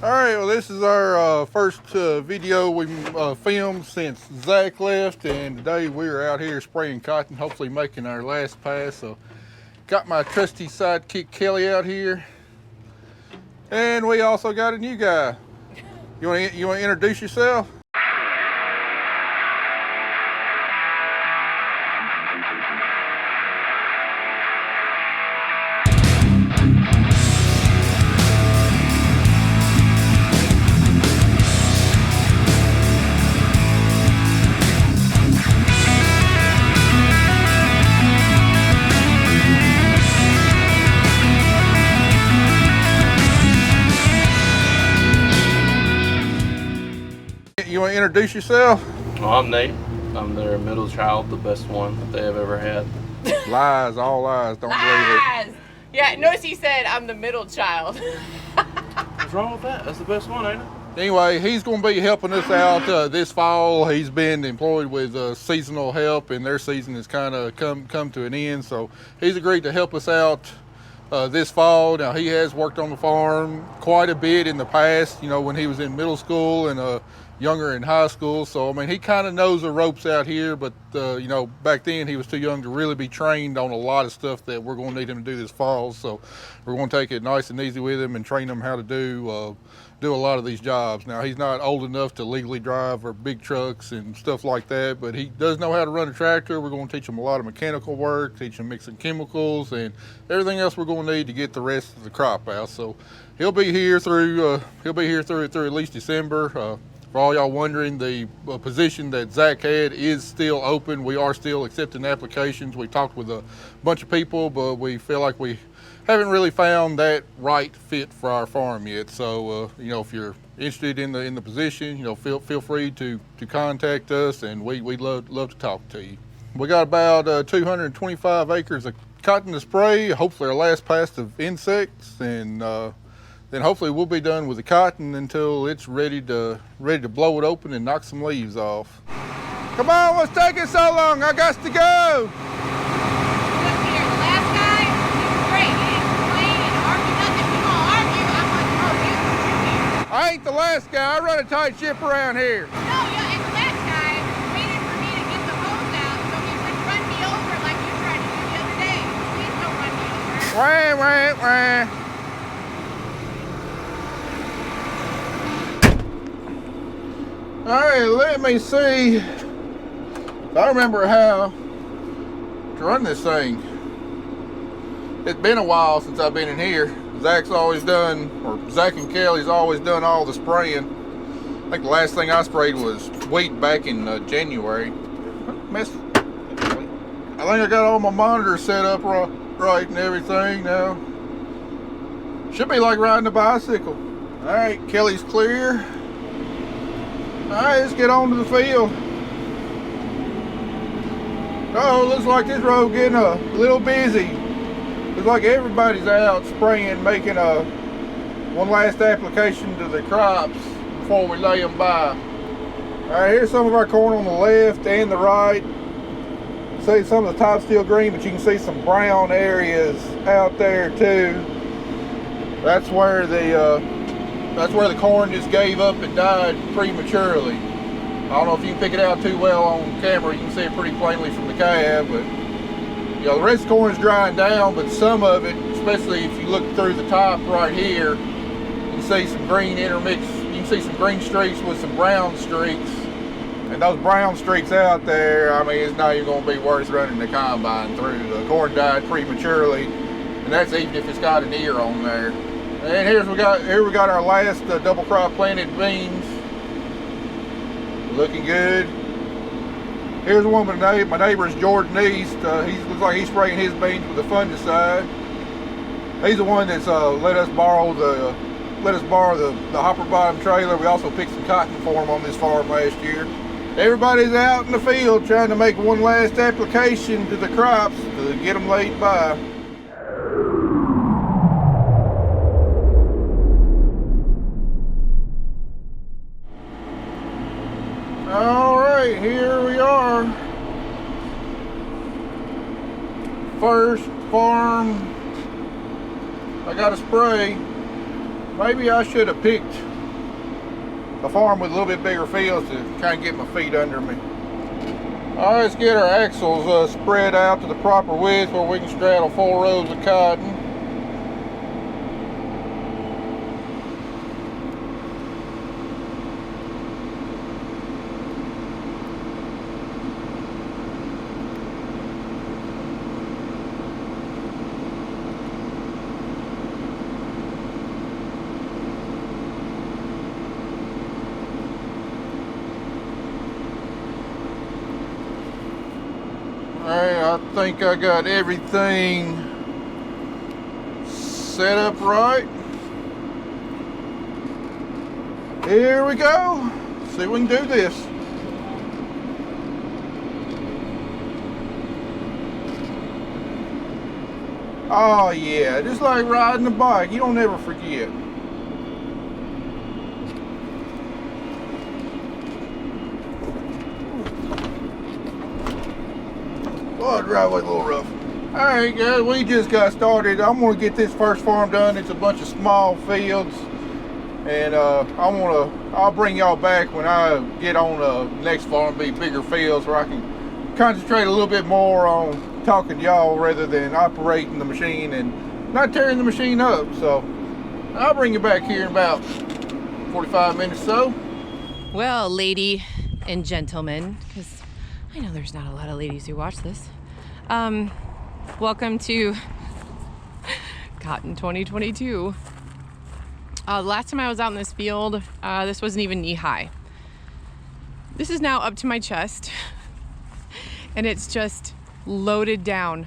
All right, well, this is our first video we filmed since Zach left, and today we're out here spraying cotton, hopefully making our last pass. So, got my trusty sidekick Kelly out here, and we also got a new guy. You want to introduce yourself? You want to introduce yourself? Well, I'm Nate. I'm their middle child, the best one that they have ever had. Lies, all lies. Don't believe Lies! Yeah, notice he said I'm the middle child. What's wrong with that? That's the best one, ain't it? Anyway, he's going to be helping us out this fall. He's been employed with seasonal help, and their season has kind of come to an end. So he's agreed to help us out this fall. Now, he has worked on the farm quite a bit in the past, you know, when he was in middle school and younger in high school. So, I mean, he kind of knows the ropes out here, but, you know, back then he was too young to really be trained on a lot of stuff that we're going to need him to do this fall. So we're going to take it nice and easy with him and train him how to do a lot of these jobs. Now, he's not old enough to legally drive or big trucks and stuff like that, but he does know how to run a tractor. We're going to teach him a lot of mechanical work, teach him mixing chemicals and everything else we're going to need to get the rest of the crop out. So he'll be here through at least December. For all y'all wondering, the position that Zach had is still open. We are still accepting applications. We talked with a bunch of people, but we feel like we haven't really found that right fit for our farm yet. So, you know, if you're interested in the position, you know, feel free to contact us, and we'd love to talk to you. We got about 225 acres of cotton to spray. Hopefully, our last pass of insects, and then hopefully we'll be done with the cotton until it's ready to blow it open and knock some leaves off. Come on, what's taking so long? I got to go. I ain't the last guy. I run a tight ship around here. No, yeah, and the last guy waited for me to get the hose out so he would run me over like you tried to do the other day. Please don't run me over. Wah, wah, wah. All right, let me see if I remember how to run this thing. It's been a while since I've been in here. Zach and Kelly's always done all the spraying. I think the last thing I sprayed was wheat back in January. I think I got all my monitors set up right and everything now. Should be like riding a bicycle. All right, Kelly's clear. All right, let's get on to the field. Oh, looks like this road getting a little busy. Looks like everybody's out spraying, making one last application to the crops before we lay them by. All right, here's some of our corn on the left and the right. See, some of the top's still green, but you can see some brown areas out there too. That's where the corn just gave up and died prematurely. I don't know if you can pick it out too well on camera. You can see it pretty plainly from the cab, but you know, the rest of the corn is drying down, but some of it, especially if you look through the top right here, you can see some green intermixed. You can see some green streaks with some brown streaks. And those brown streaks out there, I mean, it's not even going to be worth running the combine through. The corn died prematurely, and that's even if it's got an ear on there. And here we got our last double crop planted beans. Looking good. Here's one of my neighbor's Jordan East. He looks like he's spraying his beans with a fungicide. He's the one that's let us borrow the hopper bottom trailer. We also picked some cotton for him on this farm last year. Everybody's out in the field trying to make one last application to the crops to get them laid by. All right, here we are. First farm I got to spray. Maybe I should have picked a farm with a little bit bigger fields to kind of get my feet under me. All right, let's get our axles spread out to the proper width where we can straddle 4 rows of cotton. Alright, I think I got everything set up right. Here we go. See if we can do this. Oh yeah, just like riding a bike. You don't ever forget. Oh, the driveway's a little rough. Alright guys, we just got started. I'm gonna get this first farm done. It's a bunch of small fields. And I'll bring y'all back when I get on the next farm, be bigger fields where I can concentrate a little bit more on talking to y'all rather than operating the machine and not tearing the machine up. So I'll bring you back here in about 45 minutes or so. Well, lady and gentlemen, because I know there's not a lot of ladies who watch this. Welcome to Cotton 2022. The last time I was out in this field, this wasn't even knee high. This is now up to my chest, and it's just loaded down.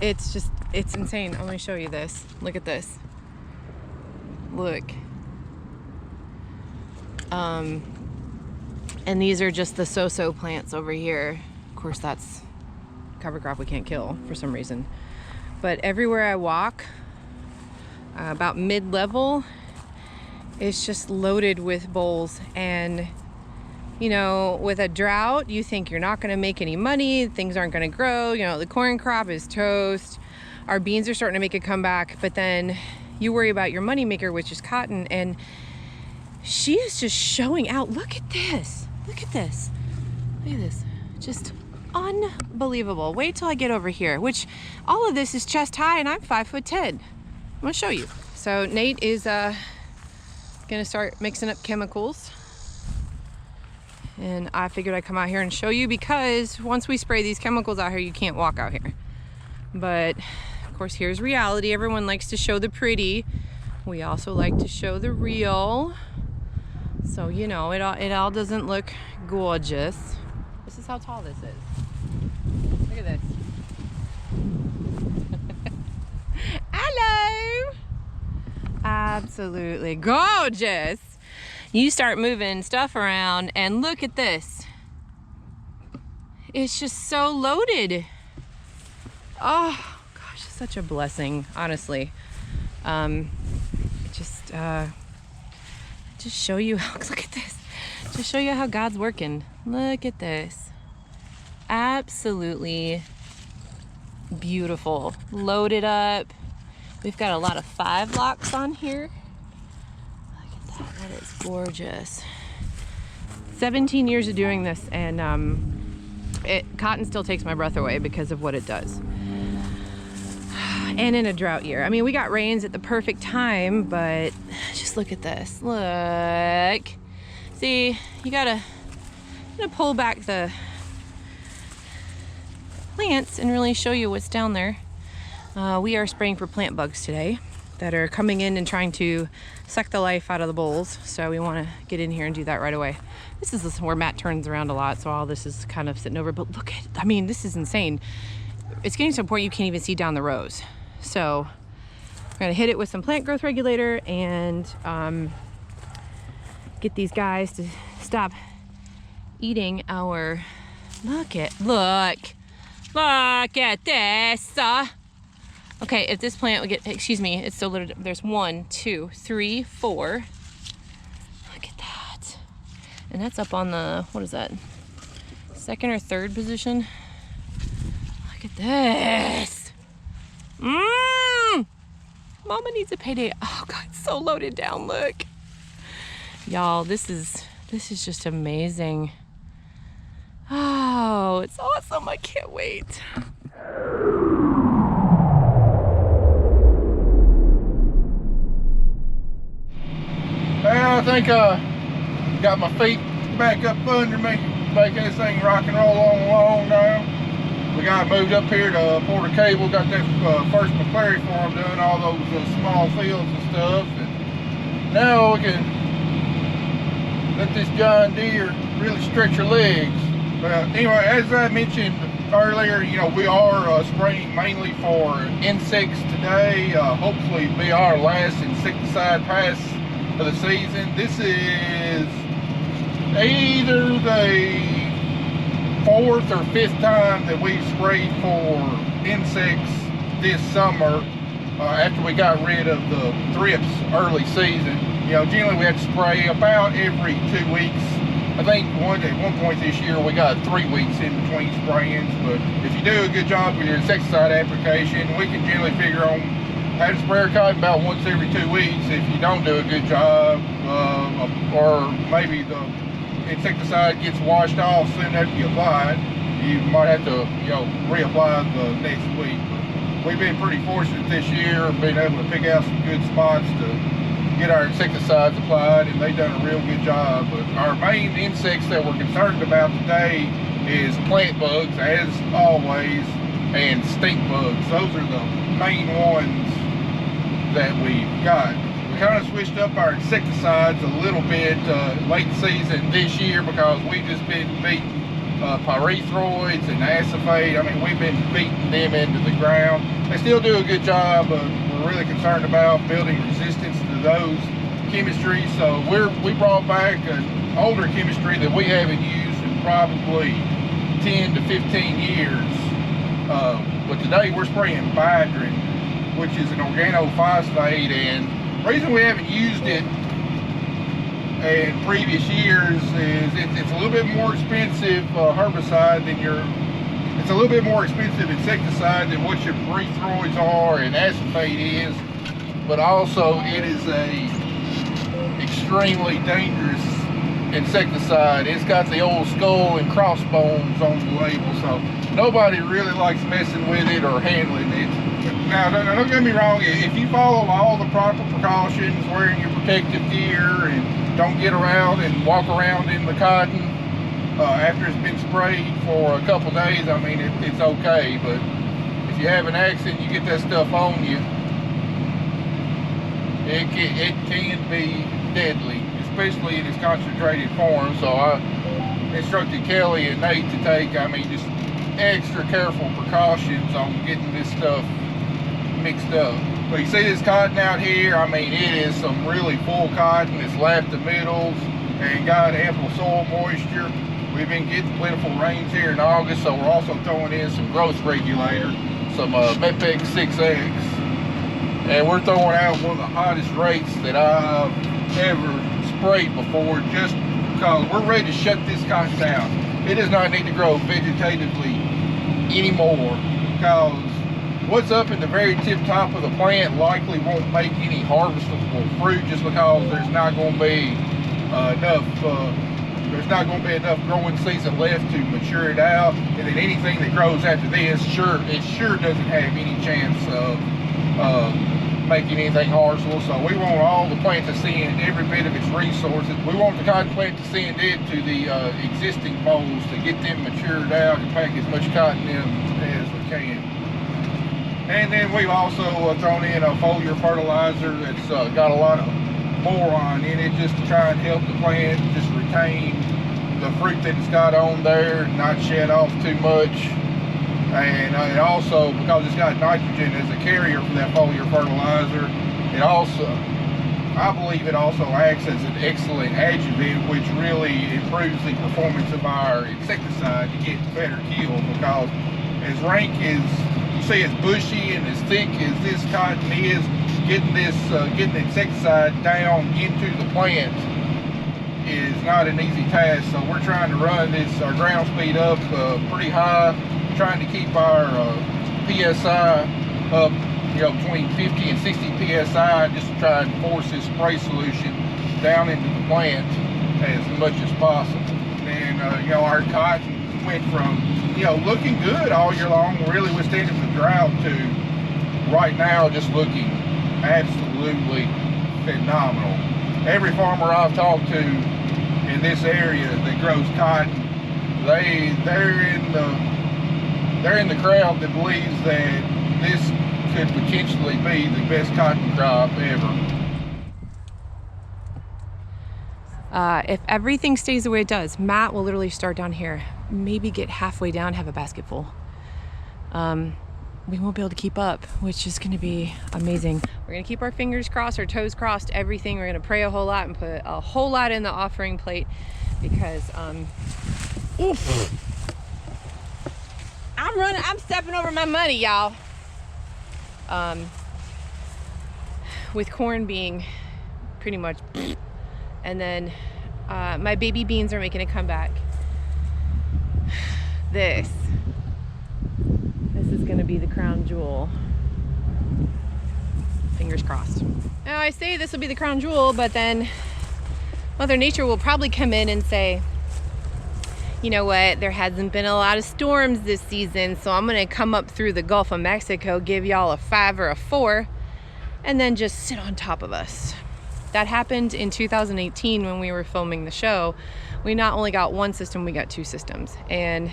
It's insane. Let me show you this. Look at this. Look. And these are just the so-so plants over here. Of course, that's cover crop we can't kill for some reason. But everywhere I walk, about mid-level, it's just loaded with bowls. And you know, with a drought, you think you're not gonna make any money, things aren't gonna grow, you know, the corn crop is toast, our beans are starting to make a comeback, but then you worry about your money maker, which is cotton, and she is just showing out. Look at this. Look at this. Look at this. Just unbelievable. Wait till I get over here, which all of this is chest high and I'm 5'10". I'm gonna show you. So Nate is gonna start mixing up chemicals. And I figured I'd come out here and show you because once we spray these chemicals out here, you can't walk out here. But of course, here's reality. Everyone likes to show the pretty. We also like to show the real. So, you know, it all doesn't look gorgeous. This is how tall this is. Look at this. Hello! Absolutely gorgeous. You start moving stuff around and look at this. It's just so loaded. Oh, gosh, it's such a blessing, honestly. Just show you how, look at this. Just show you how God's working. Look at this. Absolutely beautiful. Loaded up. We've got a lot of 5 locks on here. Look at that, that is gorgeous. 17 years of doing this, and cotton still takes my breath away because of what it does. And in a drought year. I mean, we got rains at the perfect time, but just look at this. Look. See, you gotta pull back the plants and really show you what's down there. We are spraying for plant bugs today that are coming in and trying to suck the life out of the bowls. So we want to get in here and do that right away. This is where Matt turns around a lot, so all this is kind of sitting over. But look at, I mean, this is insane. It's getting to a point you can't even see down the rows. So we're gonna hit it with some plant growth regulator and get these guys to stop eating our, look at this. Okay, if this plant would get, excuse me, it's still loaded. There's 1, 2, 3, 4. Look at that. And that's up on the, what is that? 2nd or 3rd position. Look at this. Mama needs a payday. Oh God, it's so loaded down, look. Y'all, this is just amazing. Oh, it's awesome. I can't wait. Well, I think I got my feet back up under me, making this thing rock and roll on along now. We got moved up here to Porter Cable, got that first McClary farm doing all those small fields and stuff. And now we can let this John Deere really stretch her legs. But anyway, as I mentioned earlier, you know, we are spraying mainly for insects today. Hopefully be our last insecticide pass of the season. This is either the 4th or 5th time that we've sprayed for insects this summer after we got rid of the thrips early season. You know, generally we had to spray about every 2 weeks. I think at one point this year we got 3 weeks in between sprayings, but if you do a good job with your insecticide application, we can generally figure on how to spray our cotton about once every 2 weeks. If you don't do a good job, or maybe the insecticide gets washed off soon after you apply it, you might have to, you know, reapply the next week. But we've been pretty fortunate this year, being able to pick out some good spots to get our insecticides applied, and they've done a real good job. But our main insects that we're concerned about today is plant bugs, as always, and stink bugs. Those are the main ones that we've got. We kind of switched up our insecticides a little bit late season this year because we've just been beating pyrethroids and acephate. I mean, we've been beating them into the ground. They still do a good job, but we're really concerned about building resistance to those chemistries. So we brought back an older chemistry that we haven't used in probably 10 to 15 years. But today we're spraying Bidrin, which is an organophosphate, and the reason we haven't used it in previous years is it's a little bit more expensive herbicide than it's a little bit more expensive insecticide than what your pyrethroids are and acephate is, but also it is a extremely dangerous insecticide. It's got the old skull and crossbones on the label, so nobody really likes messing with it or handling it. Now, don't get me wrong, if you follow all the proper precautions, wearing your protective gear and don't get around and walk around in the cotton after it's been sprayed for a couple days, I mean, it's okay. But if you have an accident, you get that stuff on you, it can be deadly, especially in its concentrated form. So I instructed Kelly and Nate to take, I mean, just extra careful precautions on getting this stuff mixed up. But you see this cotton out here, I mean, it is some really full cotton. It's lapped the middles and got ample soil moisture. We've been getting plentiful rains here in August, so we're also throwing in some growth regulator, some Mepex 6X, and we're throwing out one of the hottest rates that I've ever sprayed before, just because we're ready to shut this cotton down. It does not need to grow vegetatively anymore, because what's up in the very tip top of the plant likely won't make any harvestable fruit, just because there's not going to be enough growing season left to mature it out. And then anything that grows after this, sure doesn't have any chance of making anything harvestable. So we want all the plant to send every bit of its resources. We want the cotton plant to send it to the existing moles to get them matured out and pack as much cotton in as we can. And then we've also thrown in a foliar fertilizer that's got a lot of boron in it, just to try and help the plant just retain the fruit that it's got on there, not shed off too much. And it also, because it's got nitrogen as a carrier for that foliar fertilizer, it also, I believe it also acts as an excellent adjuvant, which really improves the performance of our insecticide to get better kill. Because as rank as you see, as bushy and as thick as this cotton is, getting the insecticide down into the plant is not an easy task. So we're trying to run our ground speed up pretty high, trying to keep our PSI up, between 50 and 60 PSI, just to try and force this spray solution down into the plant as much as possible. And our cotton went from looking good all year long, really withstanding the drought, to right now just looking absolutely phenomenal. Every farmer I've talked to in this area that grows cotton, they're in the crowd that believes that this could potentially be the best cotton crop ever. If everything stays the way it does, Matt will literally start down here, maybe get halfway down, have a basket full. We won't be able to keep up, which is gonna be amazing. We're gonna keep our fingers crossed, our toes crossed, everything. We're gonna pray a whole lot and put a whole lot in the offering plate because, oof. I'm stepping over my money, y'all. With corn being pretty much, and then my baby beans are making a comeback. This is gonna be the crown jewel. Fingers crossed. Now I say this will be the crown jewel, but then Mother Nature will probably come in and say, you know what, there hasn't been a lot of storms this season, so I'm gonna come up through the Gulf of Mexico, give y'all a 5 or a 4, and then just sit on top of us. That happened in 2018 when we were filming the show. We not only got one system, we got 2 systems. And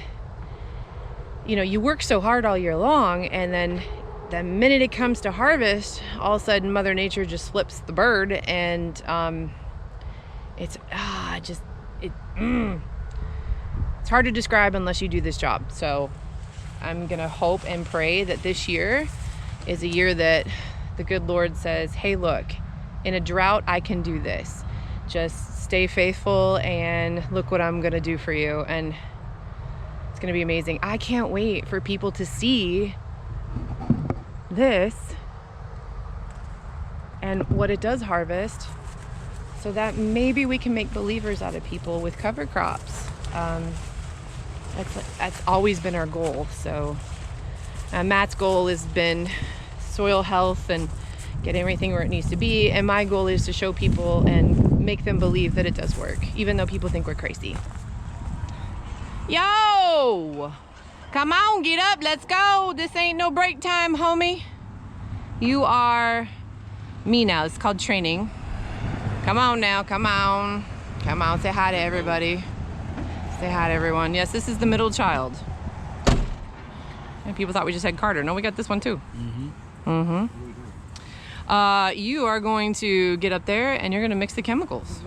you work so hard all year long, and then the minute it comes to harvest, all of a sudden Mother Nature just flips the bird, and it's hard to describe unless you do this job. So I'm gonna hope and pray that this year is a year that the good Lord says, hey, look, in a drought, I can do this. Just stay faithful and look what I'm gonna do for you. And it's gonna be amazing. I can't wait for people to see this and what it does harvest, so that maybe we can make believers out of people with cover crops. That's always been our goal. So Matt's goal has been soil health and get everything where it needs to be, and my goal is to show people and make them believe that it does work, even though people think we're crazy. Yo, come on, get up, let's go. This ain't no break time, homie. You are me now. It's called training. Come on now, come on, say hi to everybody. Say hi to everyone. Yes, this is the middle child. And people thought we just had Carter. No, we got this one too. You are going to get up there and you're going to mix the chemicals.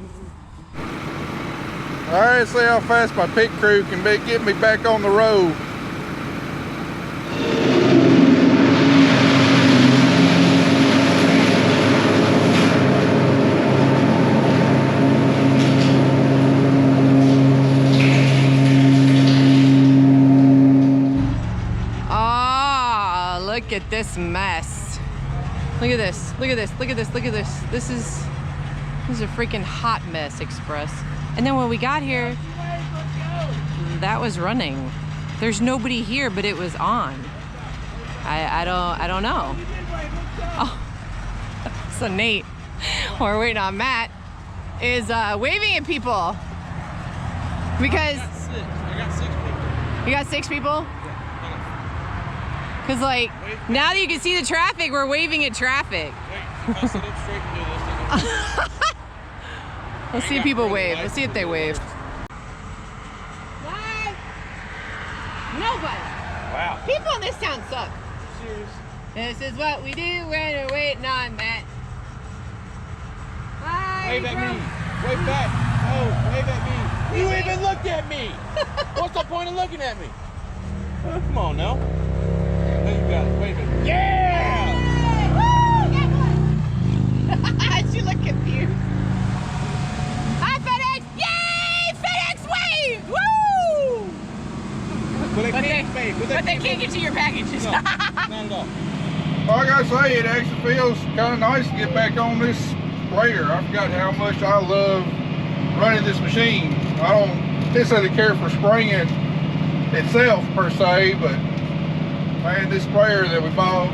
All right, let's see how fast my pit crew can get me back on the road. Look at this mess. Look at this. Look at this. Look at this. Look at this. This is a freaking hot mess express. And then when we got here, that was running. There's nobody here, but it was on. I don't know. Oh, so Nate, we're waiting on Matt, is waving at people because I got 6 people. You got 6 people? Because, like, now that you can see the traffic, we're waving at traffic. Wait, if I sit up straight and do this, Let's see if people wave. Let's see if they wave. Live. Nobody. wow. People in this town suck. Serious? This is what we do when we're waiting on Matt. Hi, Wave at me. Wave back. Oh, wave at me. You even looked at me. What's the point of looking at me? Come on now. There you got it. Wave at me. Yeah! She looked confused. Hi, FedEx! Yay! FedEx wave! Woo! But they can't get to your packages. No, not at all. Like I say, it actually feels kind of nice to get back on this sprayer. I forgot how much I love running this machine. I don't necessarily care for spraying itself per se, but man, this sprayer that we bought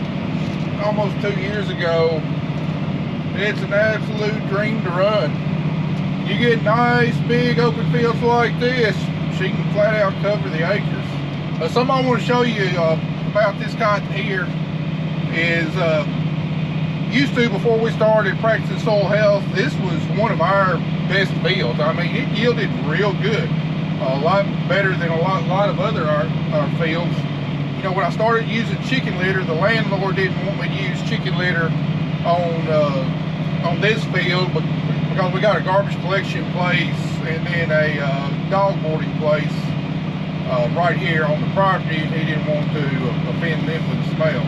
almost 2 years ago, it's an absolute dream to run. you get nice big open fields like this, she can flat out cover the acres. Something I want to show you about this cotton here is used to, before we started practicing soil health, this was one of our best fields. I mean, it yielded real good, a lot better than a lot of other our fields. You know, when I started using chicken litter, the landlord didn't want me to use chicken litter on this field, but because we got a garbage collection place and then a dog boarding place right here on the property, and he didn't want to offend them with the smell.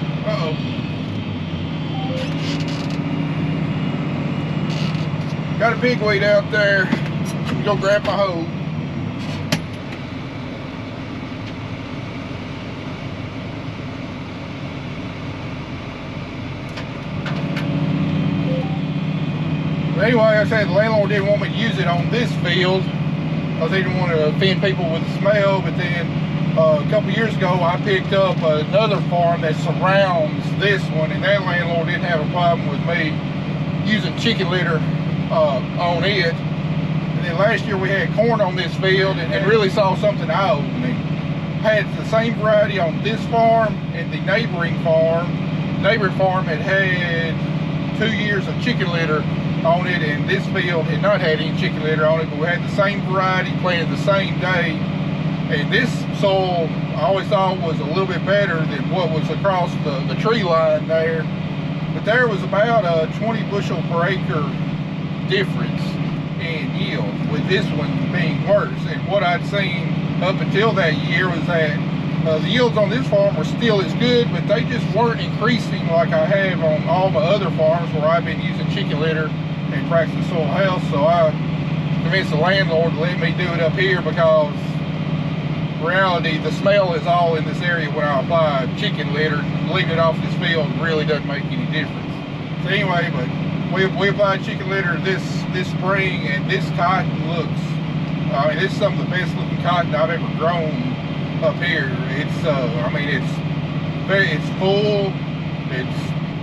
Got a pigweed out there. Go grab my hoe. Anyway, I said the landlord didn't want me to use it on this field because he didn't want to offend people with the smell. But then a couple years ago, I picked up another farm that surrounds this one, and that landlord didn't have a problem with me using chicken litter on it. And then last year we had corn on this field, and really saw something eye-opening. Had the same variety on this farm and the neighboring farm. Neighboring farm had 2 years of chicken litter on it, and this field had not had any chicken litter on it, but we had the same variety planted the same day. And this soil I always thought was a little bit better than what was across the tree line there. But there was about a 20 bushel per acre difference in yield, with this one being worse. And what I'd seen up until that year was that the yields on this farm were still as good, but they just weren't increasing like I have on all my other farms where I've been using chicken litter and practicing soil health. So I convinced the landlord to let me do it up here, because in reality the smell is all in this area when I apply chicken litter. Leaving it off this field really doesn't make any difference. So anyway, but we applied chicken litter this spring, and this cotton looks, I mean, this is some of the best looking cotton I've ever grown up here. It's I mean, it's full, it's,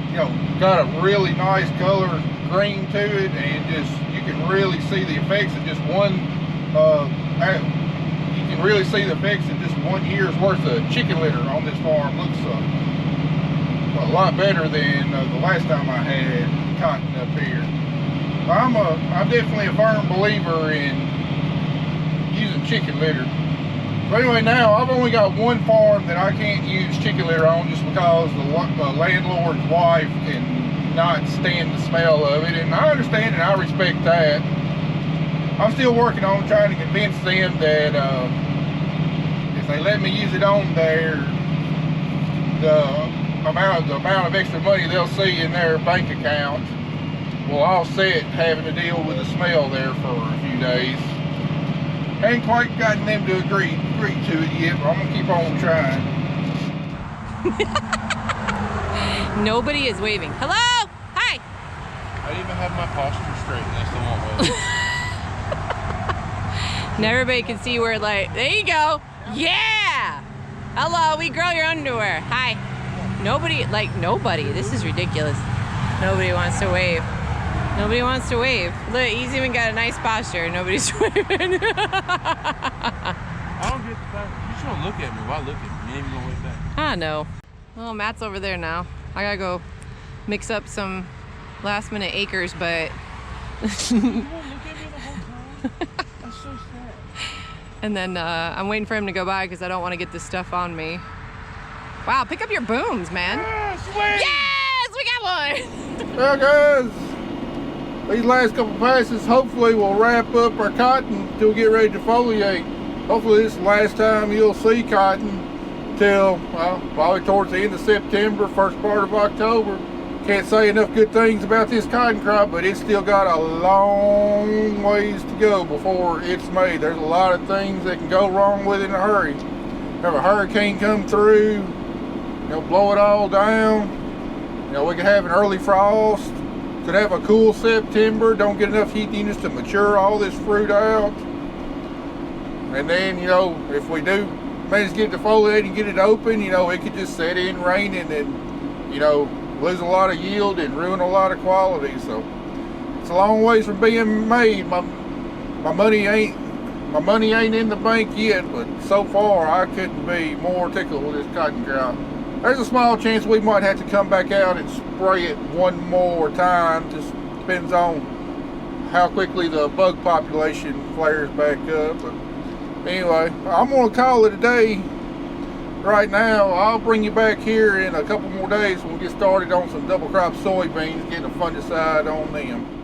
you know, got a really nice color green to it, and just, you can really see the effects of just one you can really see the effects of just 1 year's worth of chicken litter on this farm. Looks a lot better than the last time I had cotton up here. I'm definitely a firm believer in using chicken litter. But anyway, now I've only got one farm that I can't use chicken litter on, just because the landlord's wife can not stand the smell of it, and I understand and I respect that. I'm still working on trying to convince them that if they let me use it on there, the amount of extra money they'll see in their bank account will offset having to deal with the smell there for a few days. Ain't quite gotten them to agree to it yet, but I'm gonna keep on trying. Nobody is waving. Hello? Hi. I didn't even have my posture straight, and they still won't wave. And everybody can see where, like, there you go. Yeah. Hello, we grow your underwear. Hi. Nobody, this is ridiculous. Nobody wants to wave. Nobody wants to wave. Look, he's even got a nice posture. Nobody's waving. I don't get the fact. You just don't look at me. Why look at me? You ain't even gonna wave back. I know. Well, Matt's over there now. I gotta go mix up some last minute acres, but You won't look at me the whole time. That's so sad. and then I'm waiting for him to go by because I don't want to get this stuff on me. Wow, pick up your booms, man. Sweet. Yes, we got one. Well, guys, these last couple passes hopefully will wrap up our cotton until we get ready to foliate. Hopefully this is the last time you'll see cotton till, well, probably towards the end of September, first part of October. Can't say enough good things about this cotton crop, but it's still got a long ways to go before it's made. There's a lot of things that can go wrong with it in a hurry. Have a hurricane come through, you know, blow it all down. You know, we could have an early frost, could have a cool September, don't get enough heat units to mature all this fruit out. And then, you know, if we do manage to get it defoliated and get it open, you know, it could just set in raining and, you know, lose a lot of yield and ruin a lot of quality. So it's a long ways from being made, my my money ain't in the bank yet, but so far I couldn't be more tickled with this cotton grout. There's a small chance we might have to come back out and spray it one more time. Just depends on how quickly the bug population flares back up. But anyway, I'm gonna call it a day right now. I'll bring you back here in a couple more days when we get started on some double crop soybeans, getting a fungicide on them.